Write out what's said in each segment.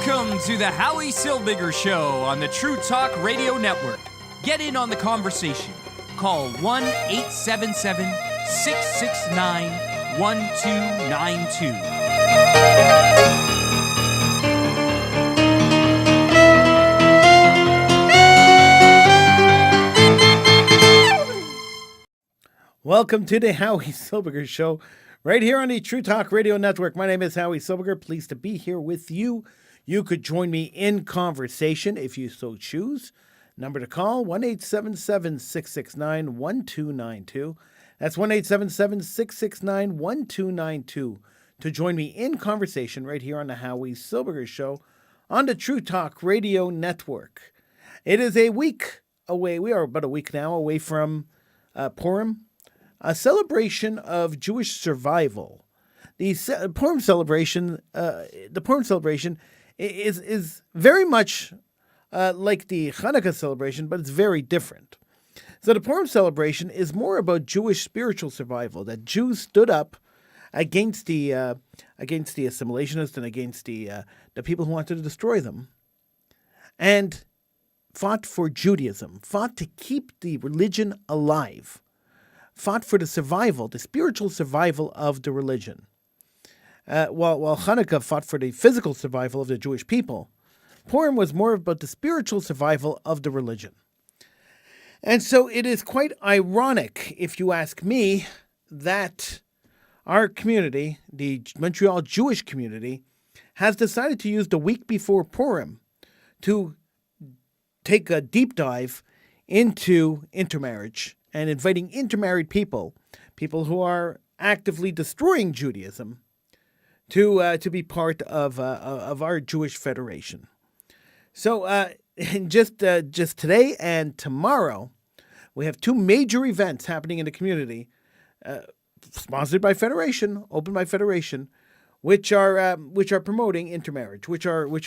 Welcome to the Howie Silbiger Show on the True Talk Radio Network. Get in on the conversation. Call 1-877-669-1292. Welcome to the Howie Silbiger Show, right here on the True Talk Radio Network. My name is Howie Silbiger. Pleased to be here with you. You could join me in conversation if you so choose. Number to call, 1-877-669-1292. That's 1-877-669-1292 to join me in conversation right here on the Howie Silbiger Show on the True Talk Radio Network. It is a week away. We are about a week now away from Purim, a celebration of Jewish survival. The Purim celebration is very much like the Hanukkah celebration, but it's very different. So the Purim celebration is more about Jewish spiritual survival, that Jews stood up against the assimilationists and against the people who wanted to destroy them, and fought for Judaism, fought to keep the religion alive, fought for the spiritual survival of the religion. While Hanukkah fought for the physical survival of the Jewish people, Purim was more about the spiritual survival of the religion. And so it is quite ironic, if you ask me, that our community, the Montreal Jewish community, has decided to use the week before Purim to take a deep dive into intermarriage and inviting intermarried people who are actively destroying Judaism, to be part of our Jewish Federation. So just today and tomorrow, we have two major events happening in the community, sponsored by Federation, open by Federation, which are promoting intermarriage, which are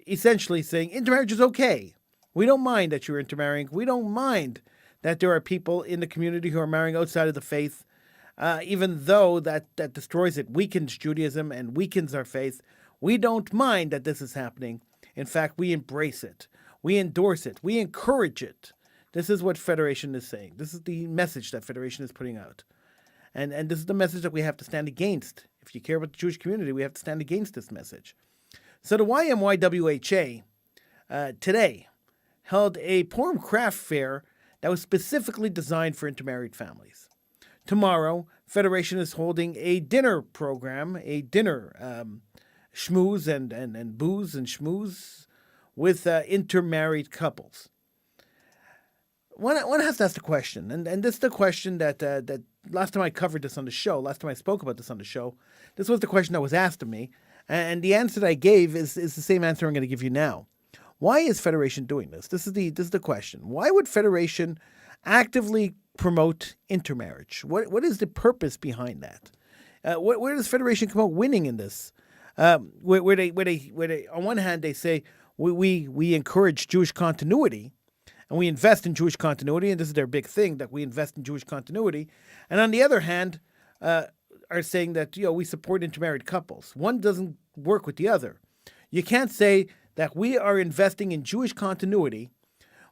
essentially saying intermarriage is okay. We don't mind that you're intermarrying. We don't mind that there are people in the community who are marrying outside of the faith. Even though that destroys it, weakens Judaism and weakens our faith, we don't mind that this is happening. In fact, we embrace it. We endorse it. We encourage it. This is what Federation is saying. This is the message that Federation is putting out. And this is the message that we have to stand against. If you care about the Jewish community, we have to stand against this message. So the YMYWHA today held a Purim craft fair that was specifically designed for intermarried families. Tomorrow, Federation is holding a dinner program, schmooze and booze and schmooze with intermarried couples. One has to ask the question, and this is the question that last time I covered this on the show, last time I spoke about this on the show, this was the question that was asked of me, and the answer that I gave is the same answer I'm going to give you now. Why is Federation doing this? This is the question. Why would Federation actively promote intermarriage? What is the purpose behind that? Where does Federation come out winning in this? Where they on one hand they say we encourage Jewish continuity and we invest in Jewish continuity, and this is their big thing, that we invest in Jewish continuity, and on the other hand are saying that we support intermarried couples. One doesn't work with the other. You can't say that we are investing in Jewish continuity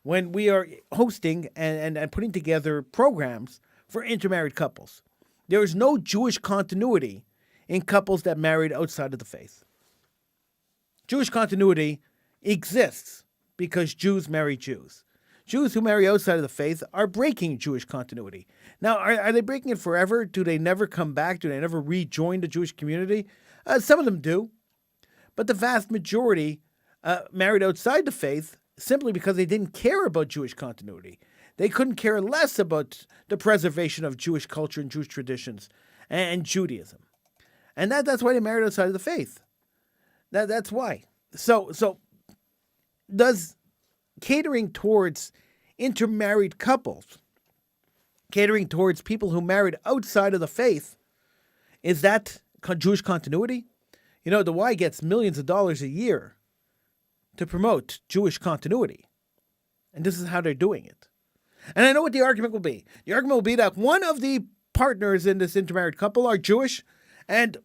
when we are hosting and putting together programs for intermarried couples. There is no Jewish continuity in couples that married outside of the faith. Jewish continuity exists because Jews marry Jews. Jews who marry outside of the faith are breaking Jewish continuity. Now, are they breaking it forever? Do they never come back? Do they never rejoin the Jewish community? Some of them do. But the vast majority married outside the faith simply because they didn't care about Jewish continuity. They couldn't care less about the preservation of Jewish culture and Jewish traditions and Judaism. And that's why they married outside of the faith. That's why. So does catering towards intermarried couples, catering towards people who married outside of the faith, is that Jewish continuity? The Y gets millions of dollars a year to promote Jewish continuity. And this is how they're doing it. And I know what the argument will be. The argument will be that one of the partners in this intermarried couple are Jewish, and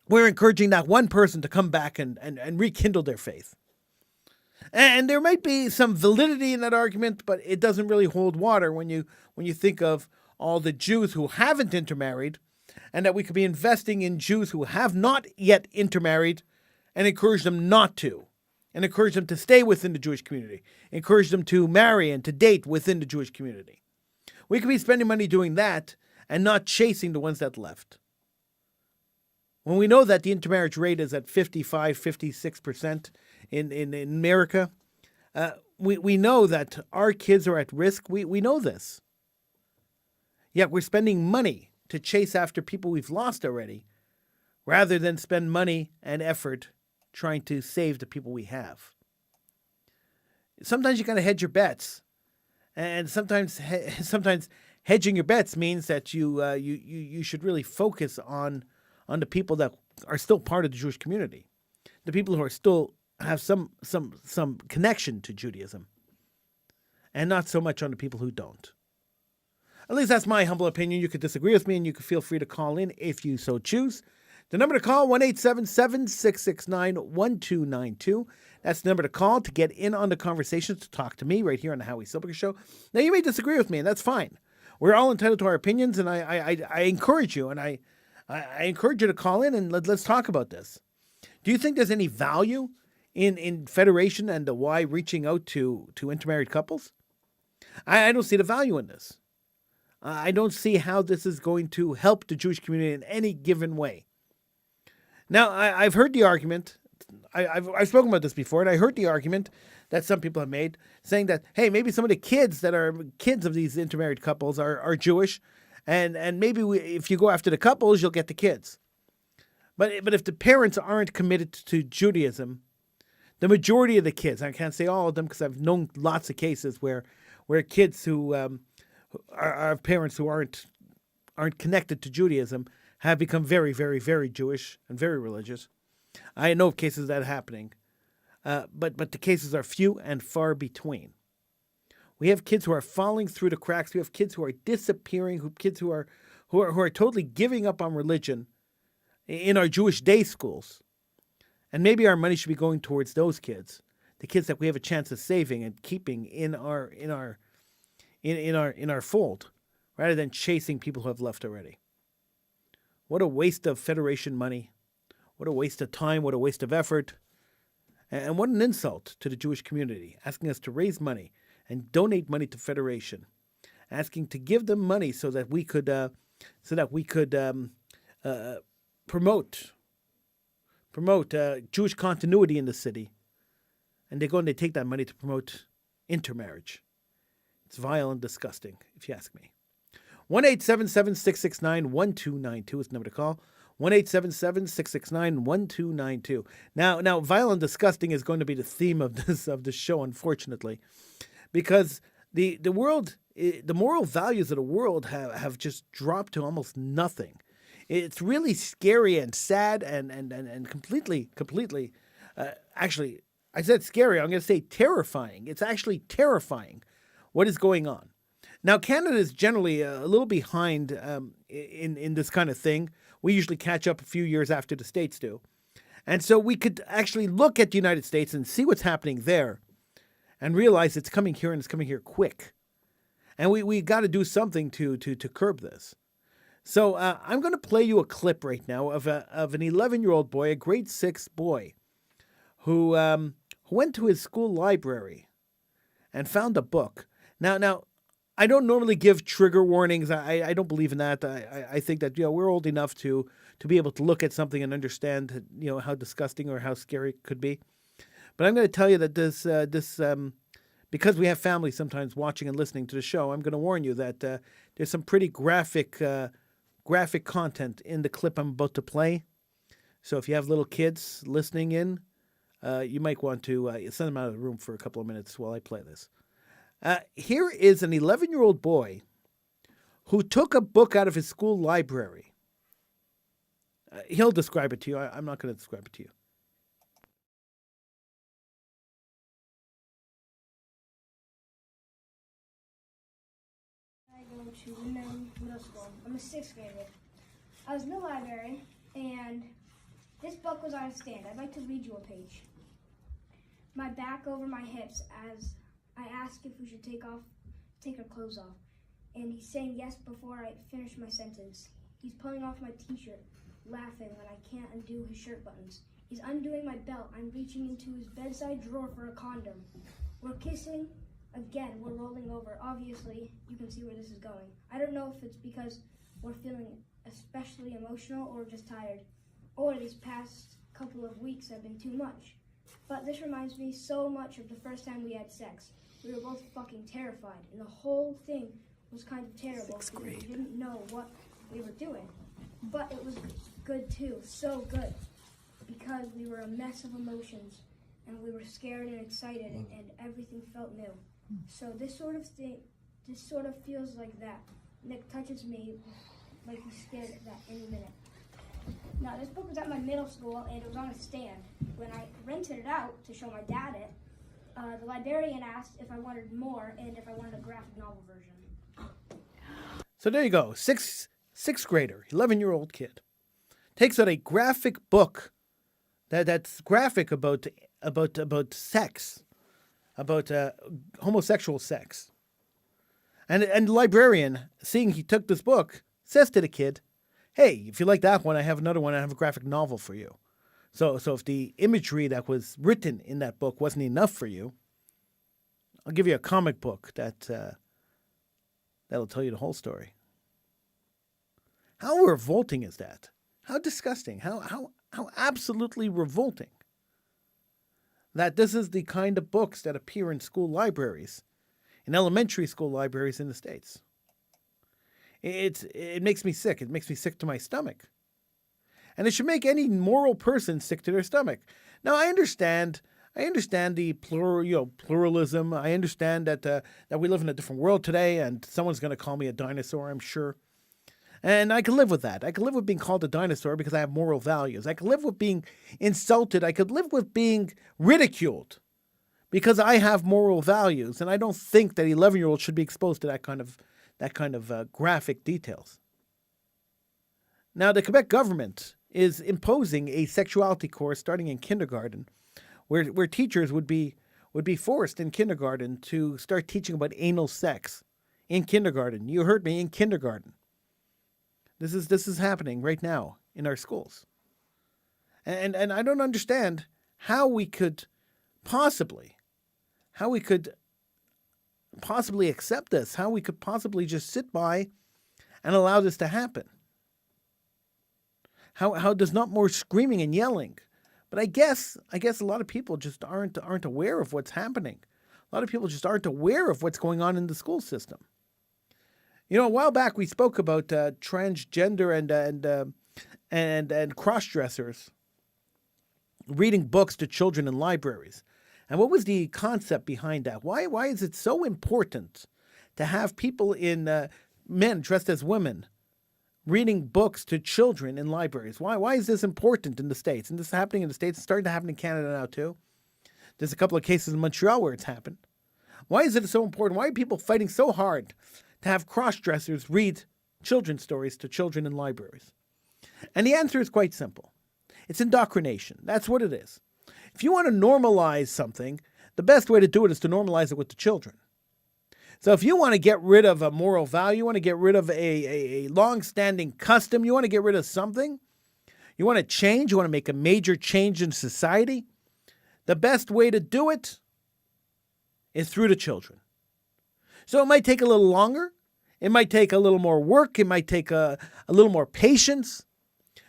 we're encouraging that one person to come back and rekindle their faith. And there might be some validity in that argument, but it doesn't really hold water when you think of all the Jews who haven't intermarried, and that we could be investing in Jews who have not yet intermarried and encourage them not to, and encourage them to stay within the Jewish community, encourage them to marry and to date within the Jewish community. We could be spending money doing that and not chasing the ones that left. When we know that the intermarriage rate is at 55, 56% in America, we know that our kids are at risk. We know this. Yet we're spending money to chase after people we've lost already, rather than spend money and effort trying to save the people we have. Sometimes you got to hedge your bets, and sometimes hedging your bets means that you should really focus on the people that are still part of the Jewish community, the people who are still have some connection to Judaism, and not so much on the people who don't. At least that's my humble opinion. You could disagree with me, and you can feel free to call in if you so choose. The number to call, 1-877-669-1292. That's the number to call to get in on the conversation, to talk to me right here on the Howie Silbiger Show. Now, you may disagree with me, and that's fine. We're all entitled to our opinions, and I encourage you, and I encourage you to call in and let's talk about this. Do you think there's any value in federation and the why reaching out to intermarried couples? I don't see the value in this. I don't see how this is going to help the Jewish community in any given way. Now, I've heard the argument. I've spoken about this before, and I heard the argument that some people have made, saying that, hey, maybe some of the kids that are kids of these intermarried couples are Jewish, and maybe if you go after the couples, you'll get the kids. But if the parents aren't committed to Judaism, the majority of the kids, I can't say all of them because I've known lots of cases where kids who are parents who aren't connected to Judaism have become very, very, very Jewish and very religious. I know of cases of that happening, but the cases are few and far between. We have kids who are falling through the cracks. We have kids who are disappearing. Kids who are totally giving up on religion in our Jewish day schools. And maybe our money should be going towards those kids, the kids that we have a chance of saving and keeping in our fold, rather than chasing people who have left already. What a waste of federation money. What a waste of time. What a waste of effort. And what an insult to the Jewish community, asking us to raise money and donate money to federation, asking to give them money so that we could promote Jewish continuity in the city. And they go and they take that money to promote intermarriage. It's vile and disgusting, if you ask me. 1-877-669-1292 is the number to call. 1-877-669-1292. Now, vile and disgusting is going to be the theme of this show, unfortunately, because the moral values of the world have just dropped to almost nothing. It's really scary and sad and completely. Actually, I said scary. I'm going to say terrifying. It's actually terrifying what is going on. Now, Canada is generally a little behind in this kind of thing. We usually catch up a few years after the States do. And so we could actually look at the United States and see what's happening there and realize it's coming here, and it's coming here quick. And we got to do something to curb this. So I'm going to play you a clip right now of an 11-year-old boy, a grade 6 boy, who went to his school library and found a book. Now, I don't normally give trigger warnings. I don't believe in that. I think that we're old enough to be able to look at something and understand how disgusting or how scary it could be. But I'm going to tell you that this because we have families sometimes watching and listening to the show, I'm going to warn you that there's some pretty graphic content in the clip I'm about to play. So if you have little kids listening in, you might want to send them out of the room for a couple of minutes while I play this. Here is an 11-year-old boy who took a book out of his school library. He'll describe it to you. I'm not going to describe it to you. I go to middle school. I'm a 6th grader. I was in the library, and This book was on a stand. I'd like to read you a page. My back over my hips as I ask if we should take our clothes off. And he's saying yes before I finish my sentence. He's pulling off my t-shirt, laughing when I can't undo his shirt buttons. He's undoing my belt. I'm reaching into his bedside drawer for a condom. We're kissing. Again, we're rolling over. Obviously, you can see where this is going. I don't know if it's because we're feeling especially emotional or just tired, or these past couple of weeks have been too much. But this reminds me so much of the first time we had sex. We were both fucking terrified, and the whole thing was kind of terrible because we didn't know what we were doing. But it was good too, so good, because we were a mess of emotions, and we were scared and excited, and everything felt new. So this sort of feels like that. Nick touches me like he's scared at that any minute. Now, this book was at my middle school, and it was on a stand. When I rented it out to show my dad it, the librarian asked if I wanted more and if I wanted a graphic novel version. So there you go. Sixth grader, 11-year-old kid, takes out a graphic book that's graphic about sex, about homosexual sex. And the librarian, seeing he took this book, says to the kid, "Hey, if you like that one, I have another one. I have a graphic novel for you. So if the imagery that was written in that book wasn't enough for you, I'll give you a comic book that'll tell you the whole story." How revolting is that? How disgusting? How absolutely revolting that this is the kind of books that appear in school libraries, in elementary school libraries in the States. It makes me sick. It makes me sick to my stomach. And it should make any moral person sick to their stomach. Now, I understand the pluralism. I understand that we live in a different world today, and someone's going to call me a dinosaur, I'm sure. And I can live with that. I can live with being called a dinosaur because I have moral values. I can live with being insulted. I could live with being ridiculed because I have moral values. And I don't think that 11-year-olds should be exposed to that kind of graphic details. Now, the Quebec government is imposing a sexuality course starting in kindergarten, where teachers would be forced in kindergarten to start teaching about anal sex in kindergarten. You heard me, in kindergarten. This is happening right now in our schools. And I don't understand how we could possibly accept this, how we could possibly just sit by and allow this to happen. How there's not more screaming and yelling. But I guess a lot of people just aren't aware of what's happening. A lot of people just aren't aware of what's going on in the school system. You know, a while back we spoke about transgender and cross-dressers reading books to children in libraries. And what was the concept behind that? Why is it so important to have people men dressed as women reading books to children in libraries? Why is this important in the States? And this is happening in the States. It's starting to happen in Canada now too. There's a couple of cases in Montreal where it's happened. Why is it so important? Why are people fighting so hard to have cross-dressers read children's stories to children in libraries? And the answer is quite simple. It's indoctrination. That's what it is. If you want to normalize something, the best way to do it is to normalize it with the children. So if you want to get rid of a moral value, you want to get rid of a long-standing custom, you want to get rid of something, you want to change, you want to make a major change in society, the best way to do it is through the children. So it might take a little longer. It might take a little more work. It might take a little more patience.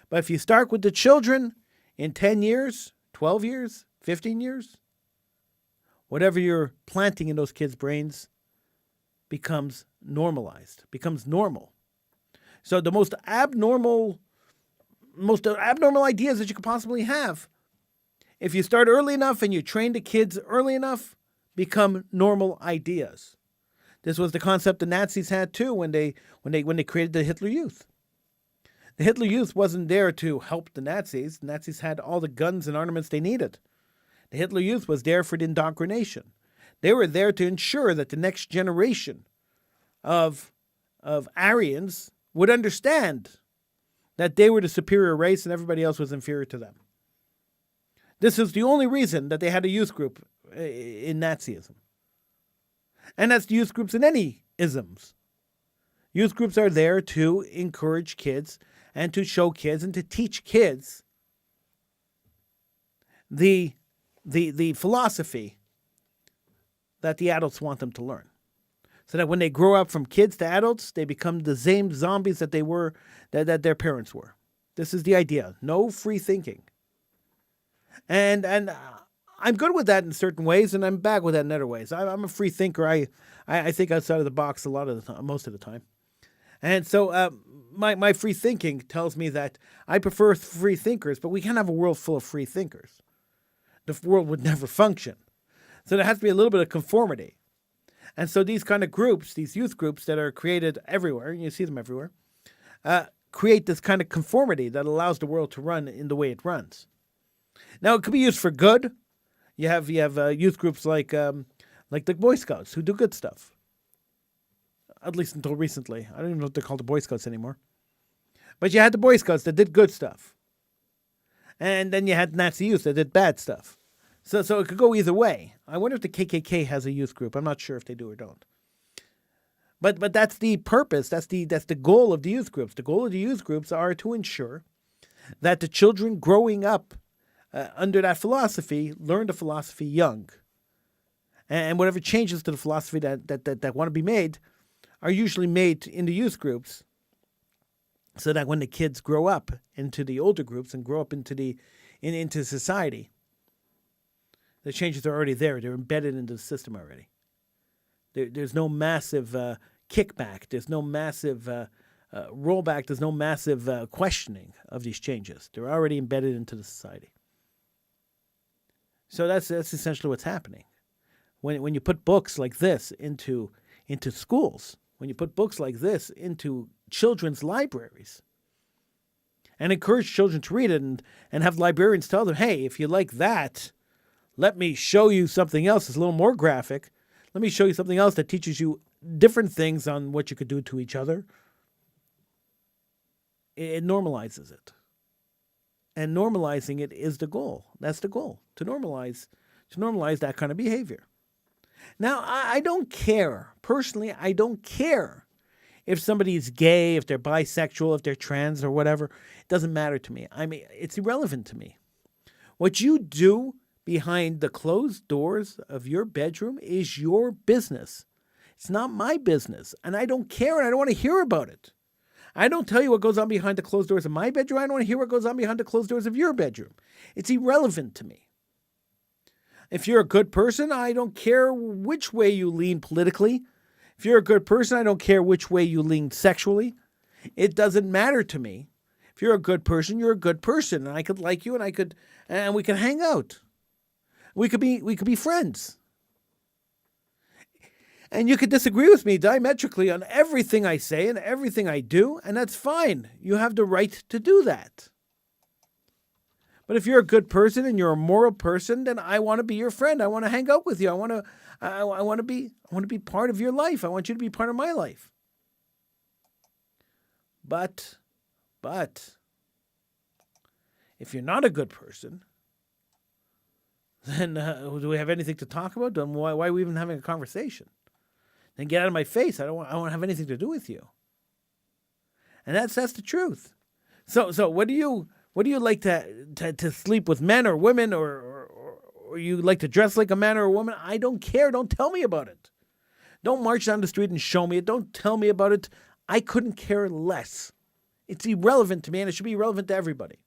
But if you start with the children, in 10 years, 12 years, 15 years, whatever you're planting in those kids' brains becomes normalized, becomes normal. So the most abnormal ideas that you could possibly have, if you start early enough and you train the kids early enough, become normal ideas. This was the concept the Nazis had too when they created the Hitler Youth. The Hitler Youth wasn't there to help the Nazis. The Nazis had all the guns and armaments they needed. The Hitler Youth was there for the indoctrination. They were there to ensure that the next generation of Aryans would understand that they were the superior race and everybody else was inferior to them. This is the only reason that they had a youth group in Nazism. And that's the youth groups in any isms. Youth groups are there to encourage kids and to show kids and to teach kids the philosophy that the adults want them to learn. So that when they grow up from kids to adults, they become the same zombies that they were, that their parents were. This is the idea. No free thinking. And I'm good with that in certain ways, and I'm bad with that in other ways. I'm a free thinker. I think outside of the box a lot of the time, most of the time. And so my free thinking tells me that I prefer free thinkers, but we can't have a world full of free thinkers. The world would never function. So there has to be a little bit of conformity. And so these kind of groups, these youth groups that are created everywhere, and you see them everywhere, create this kind of conformity that allows the world to run in the way it runs. Now, it could be used for good. You have youth groups like the Boy Scouts who do good stuff. At least until recently. I don't even know if they're called the Boy Scouts anymore. But you had the Boy Scouts that did good stuff. And then you had Nazi youth that did bad stuff. So it could go either way. I wonder if the KKK has a youth group. I'm not sure if they do or don't. But that's the purpose. That's the goal of the youth groups. The goal of the youth groups are to ensure that the children growing up under that philosophy learn the philosophy young. And whatever changes to the philosophy that want to be made are usually made in the youth groups, so that when the kids grow up into the older groups and grow up into society, the changes are already there. They're embedded into the system already. There's no massive kickback. There's no massive rollback. There's no massive questioning of these changes. They're already embedded into the society. So that's essentially what's happening. When you put books like this into schools, when you put books like this into children's libraries, and encourage children to read it, and have librarians tell them, hey, if you like that, let me show you something else that's a little more graphic. Let me show you something else that teaches you different things on what you could do to each other. It normalizes it. And normalizing it is the goal. That's the goal, to normalize that kind of behavior. Now, I don't care. Personally, I don't care if somebody is gay, if they're bisexual, if they're trans or whatever. It doesn't matter to me. I mean, it's irrelevant to me. What you do behind the closed doors of your bedroom is your business. It's not my business. And I don't care, and I don't want to hear about it. I don't tell you what goes on behind the closed doors of my bedroom. I don't want to hear what goes on behind the closed doors of your bedroom. It's irrelevant to me. If you're a good person, I don't care which way you lean politically. If you're a good person, I don't care which way you lean sexually. It doesn't matter to me. If you're a good person, you're a good person, and I could like you, and we could hang out. We could be friends. And you could disagree with me diametrically on everything I say and everything I do, and that's fine. You have the right to do that. But if you're a good person and you're a moral person, then I want to be your friend. I want to hang out with you. I want to be part of your life. I want you to be part of my life. But if you're not a good person, then do we have anything to talk about? Then why are we even having a conversation? Then get out of my face. I don't want to have anything to do with you. And that's the truth. So what do you like to sleep with, men or women, or you like to dress like a man or a woman? I don't care. Don't tell me about it. Don't march down the street and show me it. Don't tell me about it. I couldn't care less. It's irrelevant to me, and it should be irrelevant to everybody.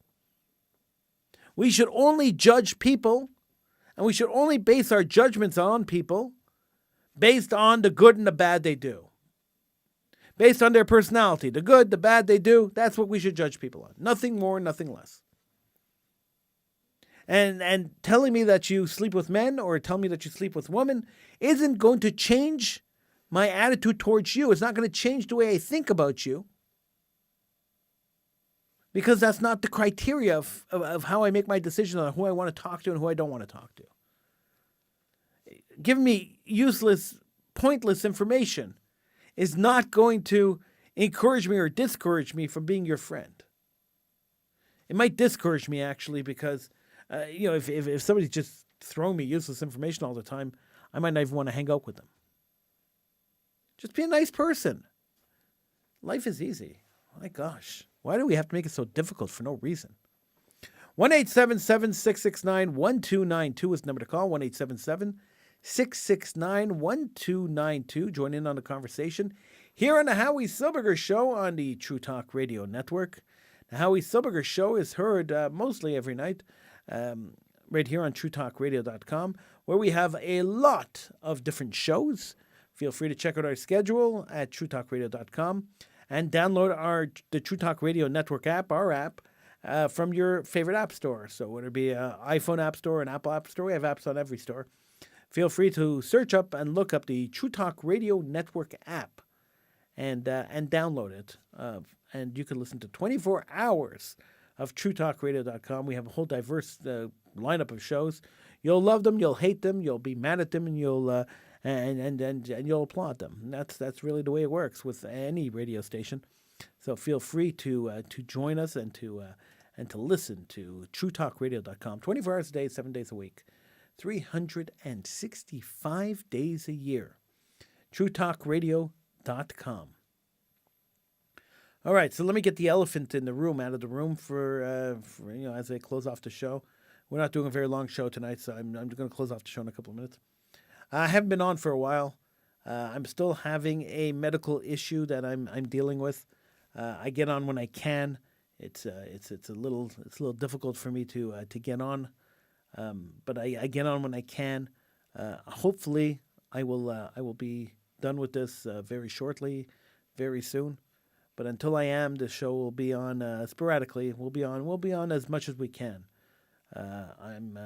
We should only judge people, and we should only base our judgments on people based on the good and the bad they do. Based on their personality, the good, the bad they do, that's what we should judge people on. Nothing more, nothing less. And telling me that you sleep with men or telling me that you sleep with women isn't going to change my attitude towards you. It's not going to change the way I think about you. Because that's not the criteria of how I make my decision on who I want to talk to and who I don't want to talk to. Giving me useless, pointless information is not going to encourage me or discourage me from being your friend. it might discourage me actually because, if somebody's just throwing me useless information all the time, I might not even want to hang out with them. Just be a nice person. Life is easy. My gosh. Why do we have to make it so difficult for no reason? 1-877-669-1292 is the number to call. 1-877-669-1292. Join in on the conversation here on the Howie Silbiger Show on the True Talk Radio Network. The Howie Silbiger Show is heard mostly every night right here on TrueTalkRadio.com, where we have a lot of different shows. Feel free to check out our schedule at TrueTalkRadio.com and download the True Talk Radio Network app, our app, from your favorite app store. So whether it be an iPhone app store, an Apple app store, we have apps on every store. Feel free to search up and look up the True Talk Radio Network app and download it. And you can listen to 24 hours of TrueTalkRadio.com. We have a whole diverse lineup of shows. You'll love them, you'll hate them, you'll be mad at them, and you'll and you'll applaud them. And that's really the way it works with any radio station. So feel free to join us and to listen to TrueTalkRadio.com 24 hours a day, 7 days a week, 365 days a year. TrueTalkRadio.com. All right, so let me get the elephant in the room out of the room for as I close off the show. We're not doing a very long show tonight, so I'm going to close off the show in a couple of minutes. I haven't been on for a while. I'm still having a medical issue that I'm dealing with. I get on when I can. It's a little difficult for me to get on, but I get on when I can. Hopefully, I will be done with this very shortly, very soon. But until I am, the show will be on sporadically. We'll be on as much as we can. I'm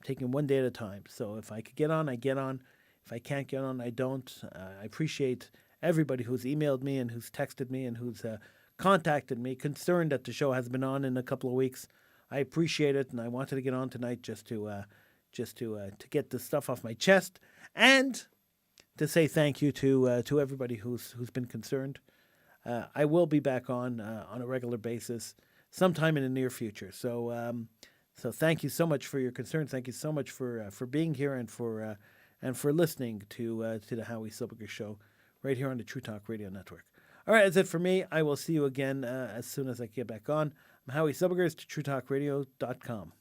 taking one day at a time. So if I could get on, I get on. If I can't get on, I don't. I appreciate everybody who's emailed me and who's texted me and who's contacted me, concerned that the show hasn't been on in a couple of weeks. I appreciate it, and I wanted to get on tonight just to get this stuff off my chest and to say thank you to everybody who's been concerned. I will be back on a regular basis sometime in the near future. So thank you so much for your concern. Thank you so much for being here and for listening to the Howie Silbiger Show right here on the True Talk Radio Network. All right, that's it for me. I will see you again as soon as I get back on. I'm Howie Silbiger. It's TrueTalkRadio.com.